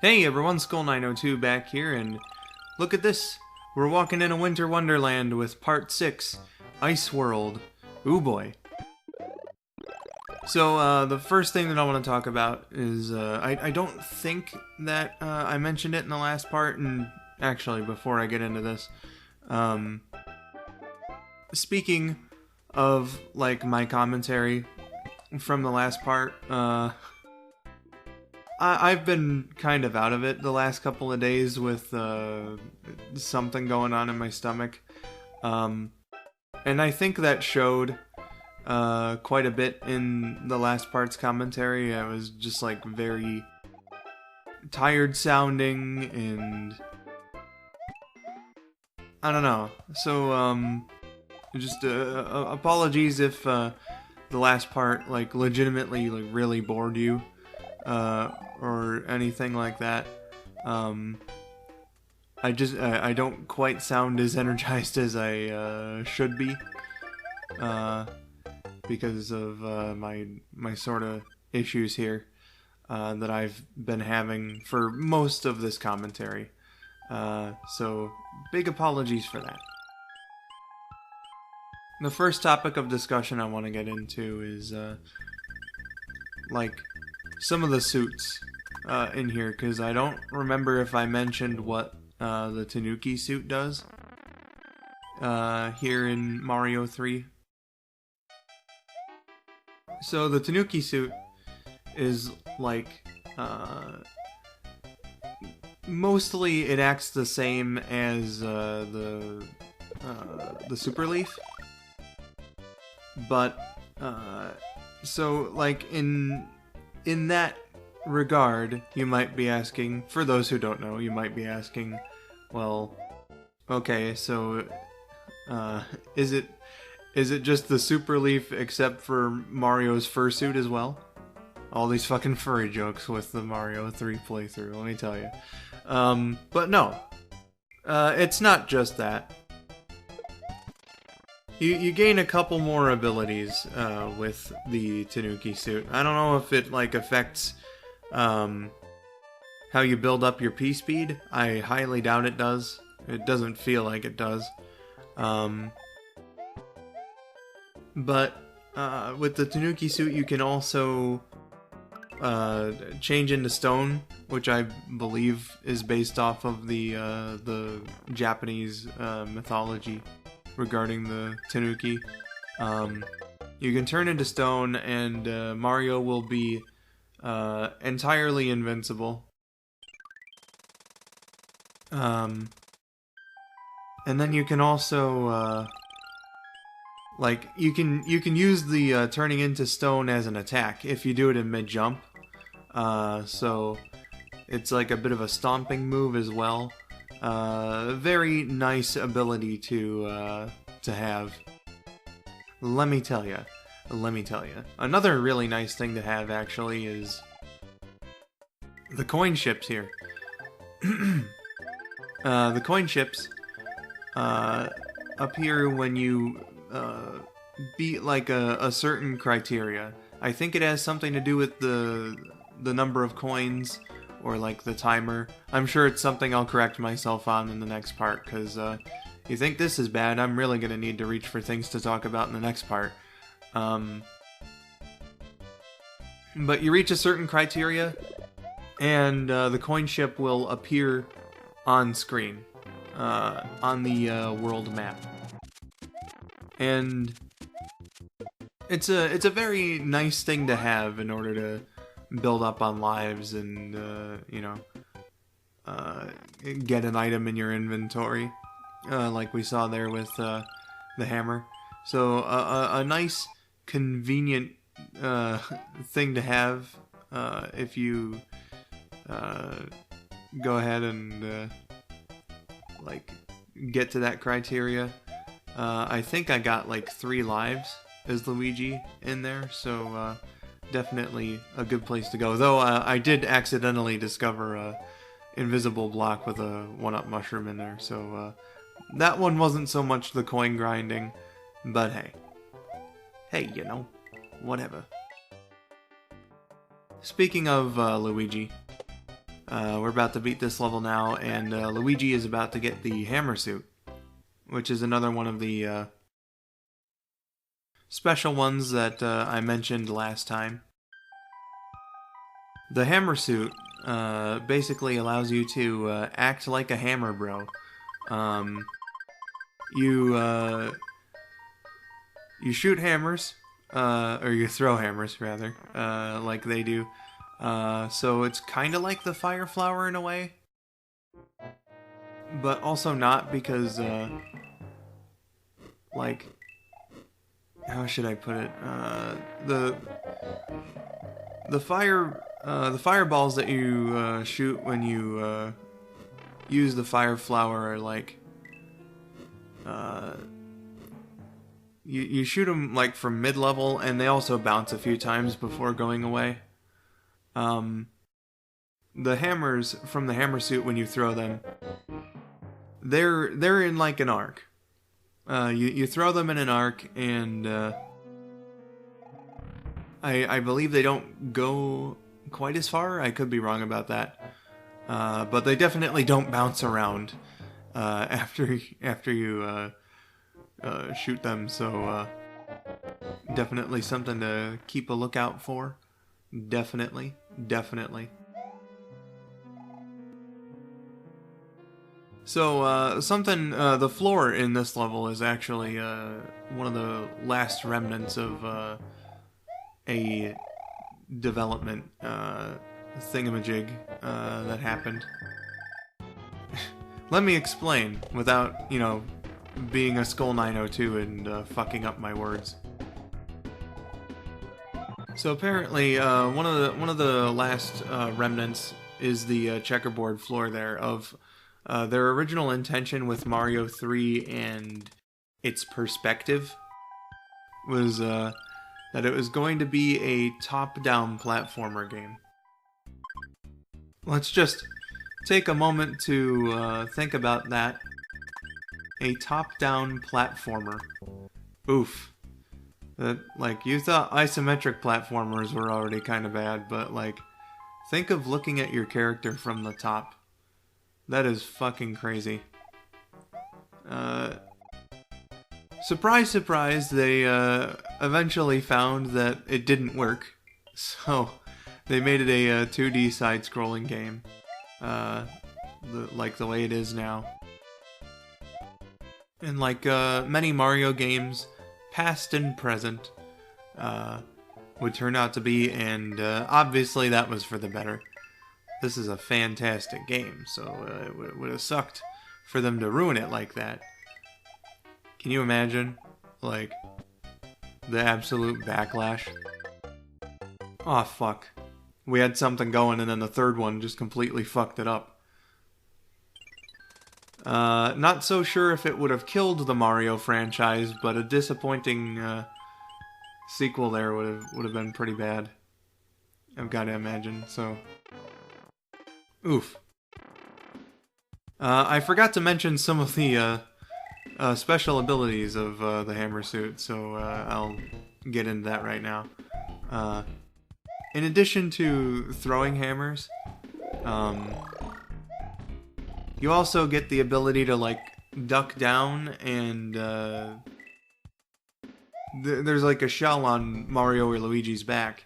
Hey everyone, Skull902 back here, and look at this. We're walking in a winter wonderland with part 6, Ice World. Ooh boy. So, the first thing that I want to talk about is, I don't think that I mentioned it in the last part, and actually, before I get into this, speaking of, like, my commentary from the last part, I've been kind of out of it the last couple of days with something going on in my stomach. And I think that showed quite a bit in the last part's commentary. I was just like very tired sounding and I don't know. So just apologies if the last part like legitimately like really bored you. Or anything like that. I don't quite sound as energized as I should be, because of my sort of issues here that I've been having for most of this commentary. So big apologies for that. The first topic of discussion I want to get into is like some of the suits in here, because I don't remember if I mentioned what the Tanuki suit does here in Mario 3. So the Tanuki suit is like mostly it acts the same as the Super Leaf, but so like in that regard, you might be asking, for those who don't know, you might be asking, well, okay, so, is it just the Super Leaf except for Mario's fursuit as well? All these fucking furry jokes with the Mario 3 playthrough, let me tell you. But no. It's not just that. You gain a couple more abilities with the Tanuki suit. I don't know if it like affects how you build up your P-speed. I highly doubt it does. It doesn't feel like it does. But with the Tanuki suit you can also change into stone, which I believe is based off of the Japanese mythology regarding the Tanuki. You can turn into stone, and Mario will be entirely invincible. And then you can also like you can use the turning into stone as an attack if you do it in mid-jump. So it's like a bit of a stomping move as well. Very nice ability to have. Let me tell you. Another really nice thing to have, actually, is the coin ships here. The coin ships appear when you beat like a certain criteria. I think it has something to do with the number of coins, or like the timer. I'm sure it's something I'll correct myself on in the next part, because you think this is bad, I'm really going to need to reach for things to talk about in the next part. But you reach a certain criteria, and the coin ship will appear on screen, on the world map. And it's a very nice thing to have in order to build up on lives and, you know, get an item in your inventory, like we saw there with the hammer. So a nice, convenient thing to have if you go ahead and like get to that criteria. I think I got like 3 lives as Luigi in there, so definitely a good place to go. Though I did accidentally discover a invisible block with a 1-up mushroom in there, so that one wasn't so much the coin grinding, but hey, you know, whatever. Speaking of Luigi, We're about to beat this level now, and Luigi is about to get the hammer suit, which is another one of the special ones that I mentioned last time. The hammer suit basically allows you to act like a hammer bro. You shoot hammers, or you throw hammers rather, like they do. So it's kind of like the fire flower in a way, but also not, because like, how should I put it? The fireballs that you shoot when you use the fire flower are like, you shoot them like from mid-level, and they also bounce a few times before going away. The hammers from the hammer suit, when you throw them, they're in like an arc. You throw them in an arc, and I believe they don't go quite as far. I could be wrong about that, but they definitely don't bounce around after you shoot them. So definitely something to keep a lookout for. Definitely. So, the floor in this level is actually one of the last remnants of a development thingamajig that happened. Let me explain without, being a Skull 902 and fucking up my words. So apparently, one of the last remnants is the checkerboard floor there of their original intention with Mario 3 and its perspective was that it was going to be a top-down platformer game. Let's just take a moment to think about that. A top-down platformer. Oof. Like, you thought isometric platformers were already kind of bad, but, like, think of looking at your character from the top. That is fucking crazy. Surprise, surprise, they eventually found that it didn't work. So, they made it a 2D side-scrolling game. Like the way it is now. And like many Mario games, past and present, would turn out to be, and obviously that was for the better. This is a fantastic game, so it would have sucked for them to ruin it like that. Can you imagine, like, the absolute backlash? Aw, fuck. We had something going, and then the third one just completely fucked it up. Not so sure if it would have killed the Mario franchise, but a disappointing sequel there would have been pretty bad. I've got to imagine. So, oof. I forgot to mention some of the special abilities of the hammer suit, so I'll get into that right now. In addition to throwing hammers, you also get the ability to, like, duck down, and there's like a shell on Mario or Luigi's back.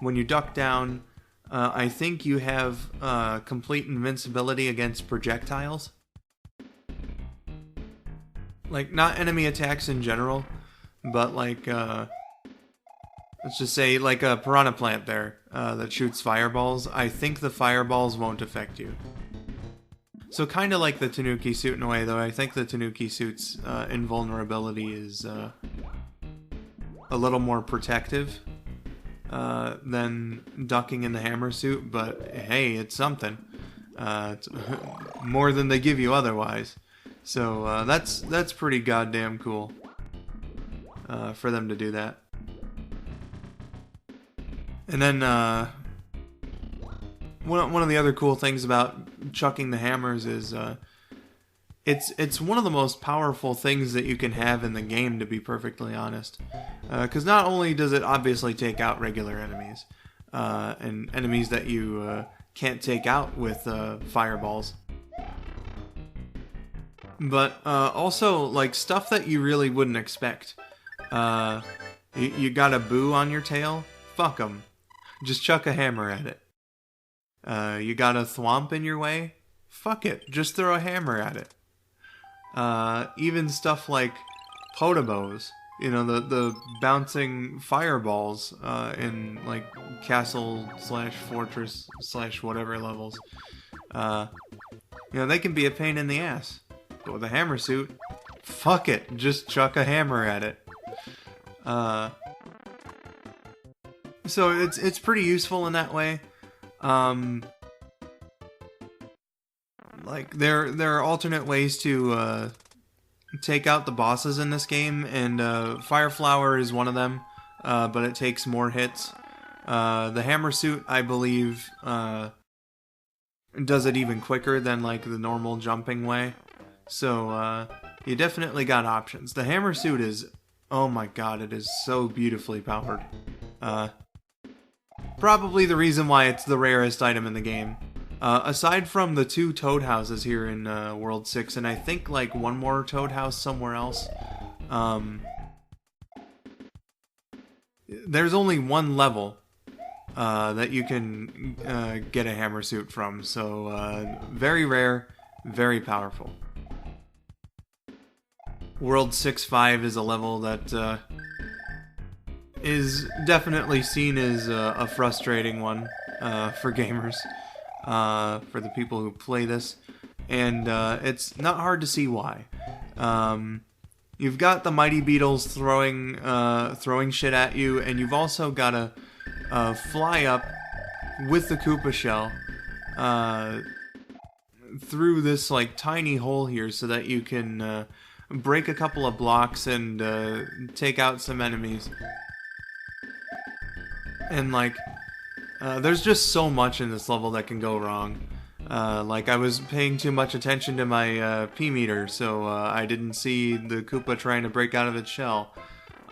When you duck down, I think you have complete invincibility against projectiles. Like, not enemy attacks in general, but like, let's just say like a piranha plant there that shoots fireballs. I think the fireballs won't affect you. So kind of like the Tanuki suit in a way, though I think the Tanuki suit's invulnerability is a little more protective than ducking in the hammer suit, but hey, it's something. It's more than they give you otherwise. So that's pretty goddamn cool for them to do that. And then one of the other cool things about chucking the hammers is it's one of the most powerful things that you can have in the game, to be perfectly honest. Because not only does it obviously take out regular enemies and enemies that you can't take out with fireballs. But also, like, stuff that you really wouldn't expect. You got a boo on your tail? Fuck 'em. Just chuck a hammer at it. You got a thwomp in your way? Fuck it. Just throw a hammer at it. Even stuff like Potobos. You know, the bouncing fireballs in, like, castle/fortress/whatever levels. You know, they can be a pain in the ass. But with a hammer suit, fuck it. Just chuck a hammer at it. So it's pretty useful in that way. Like, there are alternate ways to take out the bosses in this game, and Fire Flower is one of them, but it takes more hits. The hammer suit, I believe, does it even quicker than, like, the normal jumping way. So you definitely got options. The hammer suit is, oh my god, it is so beautifully powered. Probably the reason why it's the rarest item in the game. Aside from the 2 toad houses here in World 6, and I think, like, one more toad house somewhere else, there's only one level that you can get a hammer suit from, so very rare, very powerful. World 6-5 is a level that is definitely seen as a frustrating one for gamers. For the people who play this, and it's not hard to see why. You've got the mighty beetles throwing shit at you, and you've also got to fly up with the Koopa shell through this, like, tiny hole here so that you can break a couple of blocks and take out some enemies. And, like, there's just so much in this level that can go wrong. Like, I was paying too much attention to my P meter, so I didn't see the Koopa trying to break out of its shell.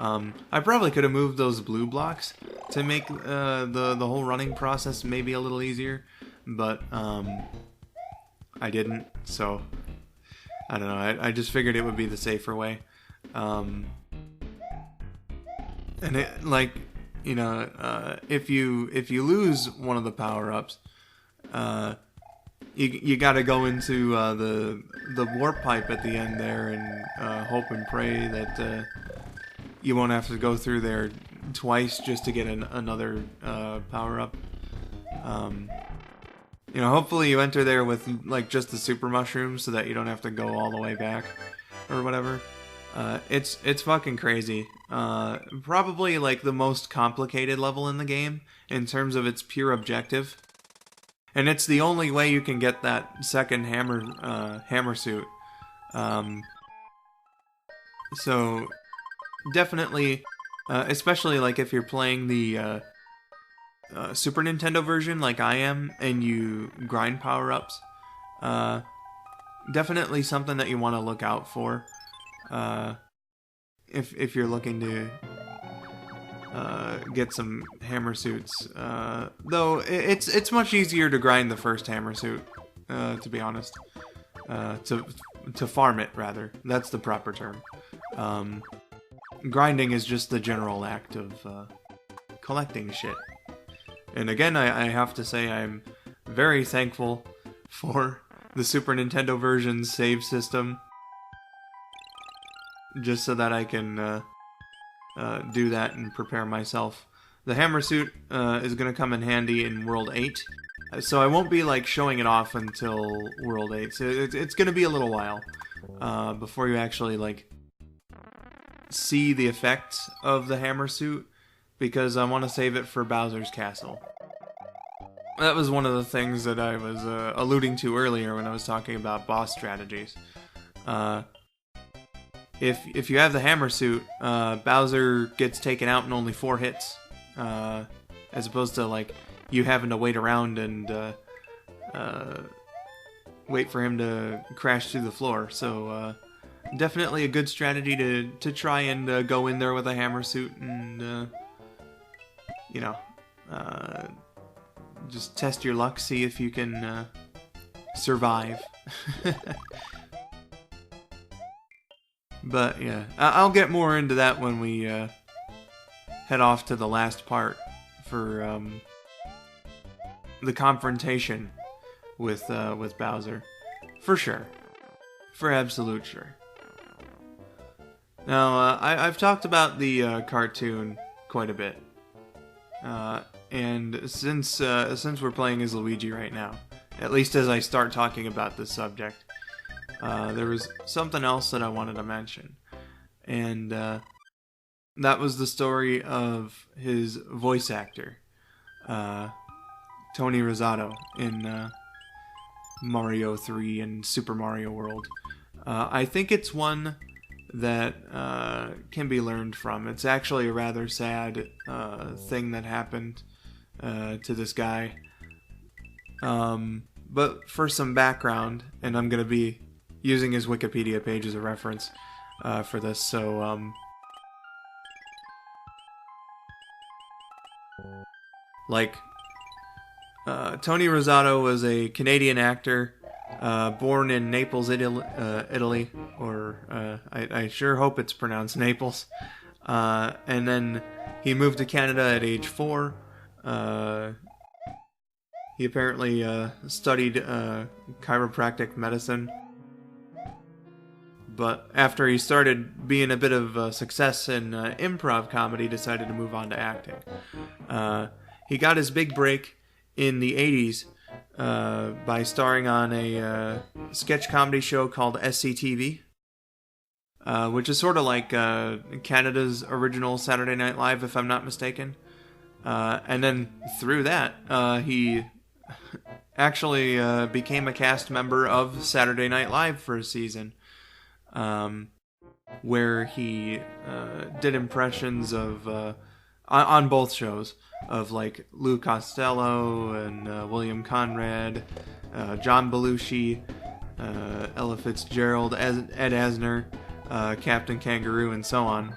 I probably could have moved those blue blocks to make the whole running process maybe a little easier, but I didn't, so I don't know. I just figured it would be the safer way. And it, like, you know, if you lose one of the power-ups, you gotta go into the warp pipe at the end there and hope and pray that you won't have to go through there twice just to get another power-up. You know, hopefully you enter there with, like, just the super mushrooms so that you don't have to go all the way back or whatever. It's fucking crazy. Probably, like, the most complicated level in the game in terms of its pure objective. And it's the only way you can get that second hammer suit. So definitely, especially, like, if you're playing the Super Nintendo version like I am and you grind power-ups, definitely something that you want to look out for. If you're looking to get some hammer suits, though it's much easier to grind the first hammer suit, to be honest. To farm it, rather. That's the proper term. Grinding is just the general act of collecting shit. And again, I have to say I'm very thankful for the Super Nintendo version's save system, just so that I can do that and prepare myself. The hammer suit is going to come in handy in World 8, so I won't be, like, showing it off until World 8. So it's going to be a little while before you actually, like, see the effects of the hammer suit, because I want to save it for Bowser's Castle. That was one of the things that I was alluding to earlier when I was talking about boss strategies. If you have the hammer suit, Bowser gets taken out in only 4 hits, as opposed to, like, you having to wait around and wait for him to crash through the floor. So definitely a good strategy to try and go in there with a hammer suit and you know, just test your luck, see if you can survive. But yeah, I'll get more into that when we head off to the last part for the confrontation with Bowser, for sure, for absolute sure. Now I've talked about the cartoon quite a bit, and since we're playing as Luigi right now, at least as I start talking about this subject, there was something else that I wanted to mention, and that was the story of his voice actor, Tony Rosato, in Mario 3 and Super Mario World. I think it's one that can be learned from. It's actually a rather sad thing that happened to this guy. But for some background, and I'm going to be using his Wikipedia page as a reference for this, so Tony Rosato was a Canadian actor, born in Naples, Italy, or I sure hope it's pronounced Naples. And then he moved to Canada at age 4. He apparently studied chiropractic medicine. But after he started being a bit of a success in improv comedy, decided to move on to acting. He got his big break in the 80s by starring on a sketch comedy show called SCTV, which is sort of like Canada's original Saturday Night Live, if I'm not mistaken. And then through that, he actually became a cast member of Saturday Night Live for a season, where he did impressions of, on both shows, of like Lou Costello and William Conrad, John Belushi, Ella Fitzgerald, Ed Asner, Captain Kangaroo, and so on.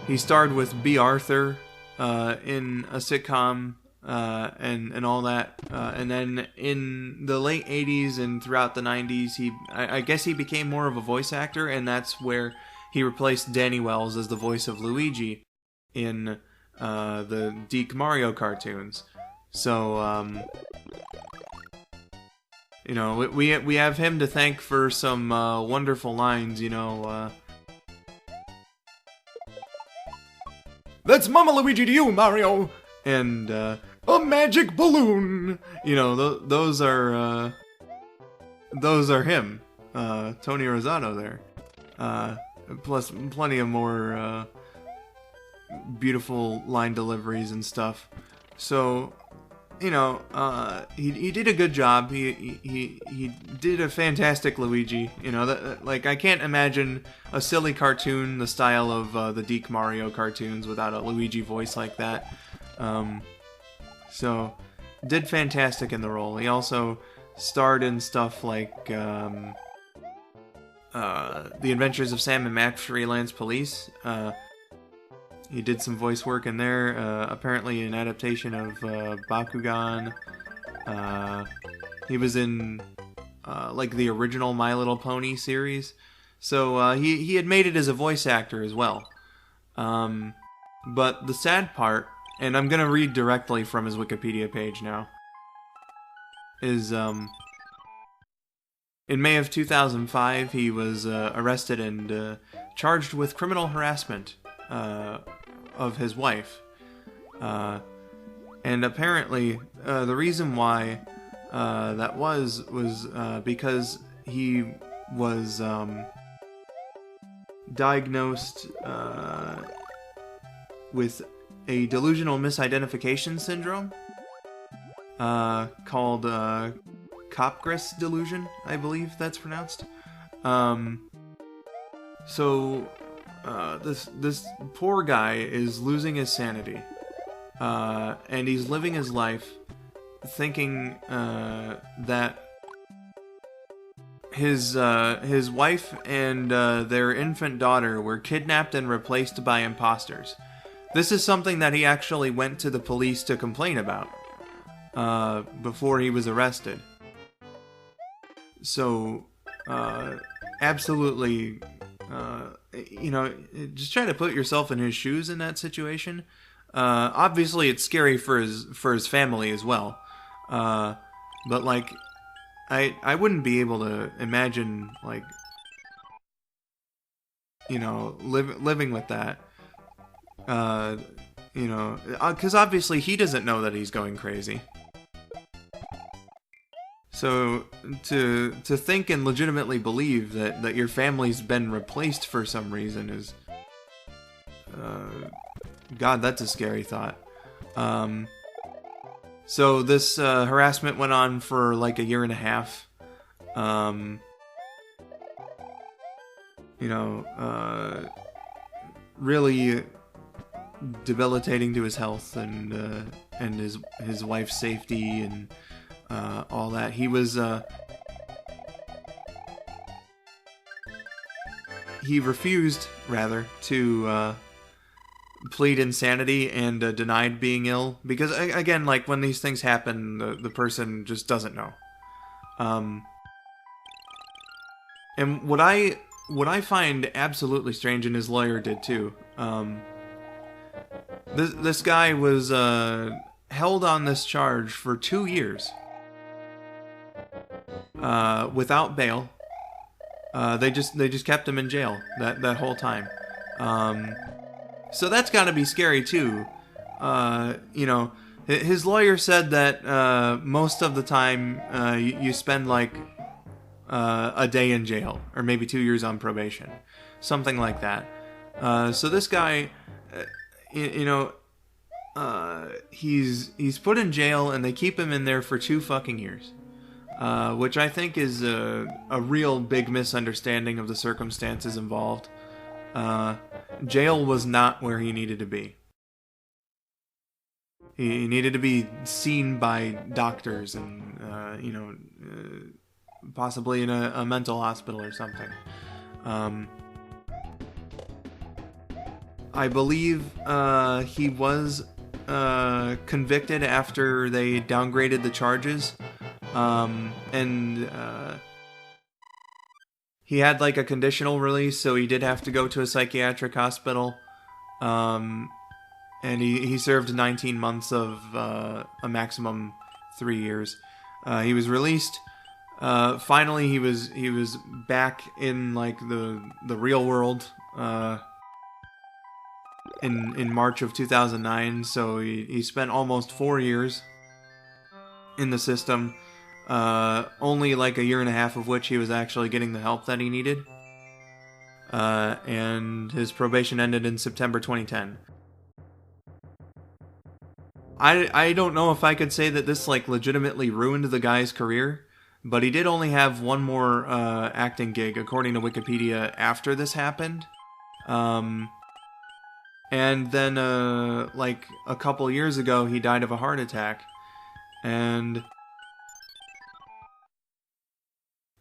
He starred with B. Arthur in a sitcom and all that, and then in the late 80s and throughout the 90s, I guess he became more of a voice actor, and that's where he replaced Danny Wells as the voice of Luigi in the Deke Mario cartoons. So, you know, we have him to thank for some wonderful lines, you know. That's Mama Luigi to you, Mario! And, a magic balloon! You know, those are him. Tony Rosato there. Plus plenty of more beautiful line deliveries and stuff. So, you know, he did a good job. He did a fantastic Luigi. You know, like, I can't imagine a silly cartoon the style of the Deke Mario cartoons without a Luigi voice like that. So, did fantastic in the role. He also starred in stuff like The Adventures of Sam and Max Freelance Police. He did some voice work in there, apparently an adaptation of Bakugan. He was in like the original My Little Pony series. So he had made it as a voice actor as well. But the sad part, and I'm going to read directly from his Wikipedia page now, is in May of 2005, he was arrested and charged with criminal harassment of his wife. And apparently, the reason why that was because he was diagnosed with a delusional misidentification syndrome called Capgras delusion, I believe that's pronounced. So this poor guy is losing his sanity, and he's living his life thinking that his wife and their infant daughter were kidnapped and replaced by imposters. This is something that he actually went to the police to complain about before he was arrested. So, absolutely, you know, just try to put yourself in his shoes in that situation. Obviously, it's scary for his family as well. But like, I wouldn't be able to imagine, like, you know, living with that. You know, because obviously he doesn't know that he's going crazy. So to think and legitimately believe that your family's been replaced for some reason is, God, that's a scary thought. So this harassment went on for like a year and a half. You know, really debilitating to his health and his wife's safety and all that. He was he refused rather to plead insanity and denied being ill because again, like when these things happen, the person just doesn't know. And what I find absolutely strange, and his lawyer did too. This guy was held on this charge for 2 years without bail. They just kept him in jail that whole time. So that's got to be scary too. You know, his lawyer said that most of the time you spend like a day in jail, or maybe 2 years on probation, something like that. So this guy, you know, he's put in jail, and they keep him in there for 2 fucking years, which I think is a real big misunderstanding of the circumstances involved. Jail was not where he needed to be. He needed to be seen by doctors and, you know, possibly in a mental hospital or something. I believe he was convicted after they downgraded the charges. And he had like a conditional release, so he did have to go to a psychiatric hospital. And he served 19 months of a maximum 3 years. He was released. Finally, he was back in like the real world in March of 2009. So he spent almost 4 years in the system. Only like a year and a half of which he was actually getting the help that he needed. And his probation ended in September 2010. I don't know if I could say that this like legitimately ruined the guy's career, but he did only have one more acting gig, according to Wikipedia, after this happened. And then like a couple years ago, he died of a heart attack. And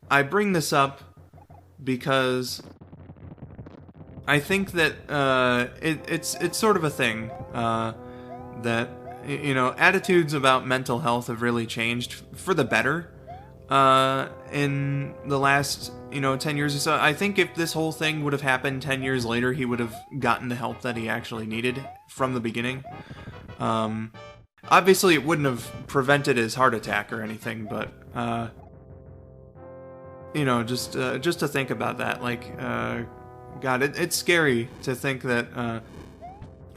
I bring this up because I think that it's sort of a thing that, you know, attitudes about mental health have really changed for the better in the last, you know, 10 years or so. I think if this whole thing would have happened 10 years later, he would have gotten the help that he actually needed from the beginning. Obviously, it wouldn't have prevented his heart attack or anything, but you know, just to think about that, like, God, it's scary to think that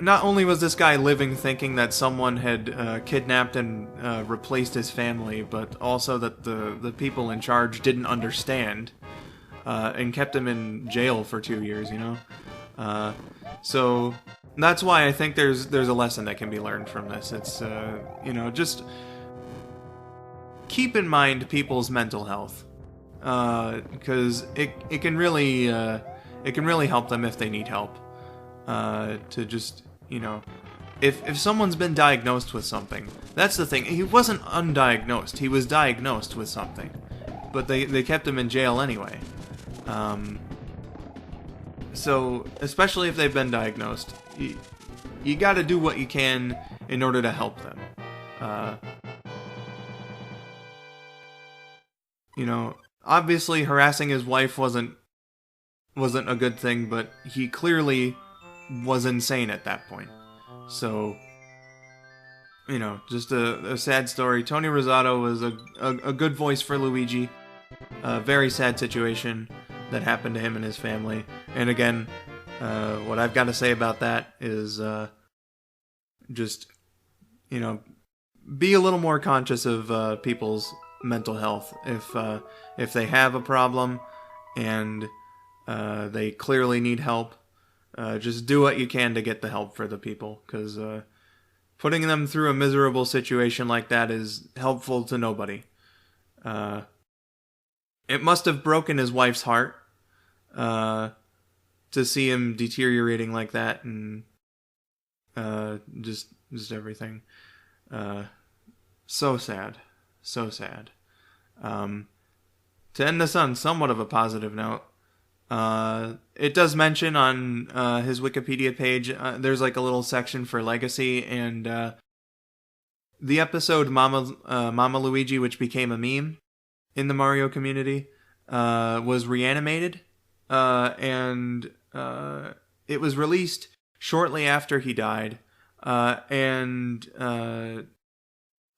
not only was this guy living thinking that someone had kidnapped and replaced his family, but also that the people in charge didn't understand and kept him in jail for 2 years, you know? So that's why I think there's a lesson that can be learned from this. It's, you know, just keep in mind people's mental health. Because it can really help them if they need help. To just, you know, if someone's been diagnosed with something, that's the thing. He wasn't undiagnosed. He was diagnosed with something, but they kept him in jail anyway. So especially if they've been diagnosed, you got to do what you can in order to help them. You know, obviously harassing his wife wasn't a good thing, but he clearly was insane at that point. So, you know, just a sad story. Tony Rosato was a good voice for Luigi. A very sad situation that happened to him and his family. And again, what I've got to say about that is just, you know, be a little more conscious of people's mental health. If they have a problem and they clearly need help, just do what you can to get the help for the people, because putting them through a miserable situation like that is helpful to nobody. It must have broken his wife's heart to see him deteriorating like that, and just everything. So sad. So sad. To end this on somewhat of a positive note, it does mention on his Wikipedia page, there's like a little section for legacy, and the episode Mama Luigi, which became a meme in the Mario community, was Reanimated, and it was released shortly after he died, and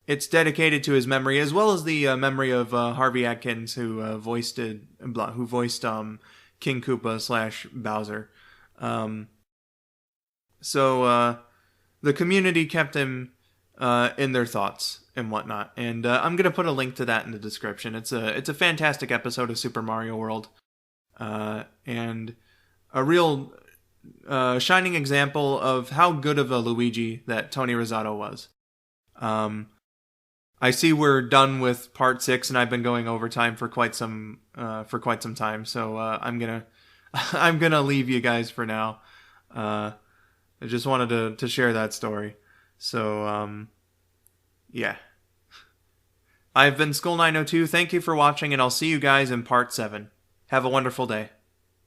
it's dedicated to his memory, as well as the memory of Harvey Adkins, who voiced King Koopa / Bowser. So the community kept him in their thoughts and whatnot, and I'm gonna put a link to that in the description. It's a fantastic episode of Super Mario World, and a real shining example of how good of a Luigi that Tony Rosato was. I see we're done with part 6, and I've been going overtime for quite some time. So I'm gonna leave you guys for now. I just wanted to share that story. So yeah. I've been Skull902. Thank you for watching, and I'll see you guys in part 7. Have a wonderful day.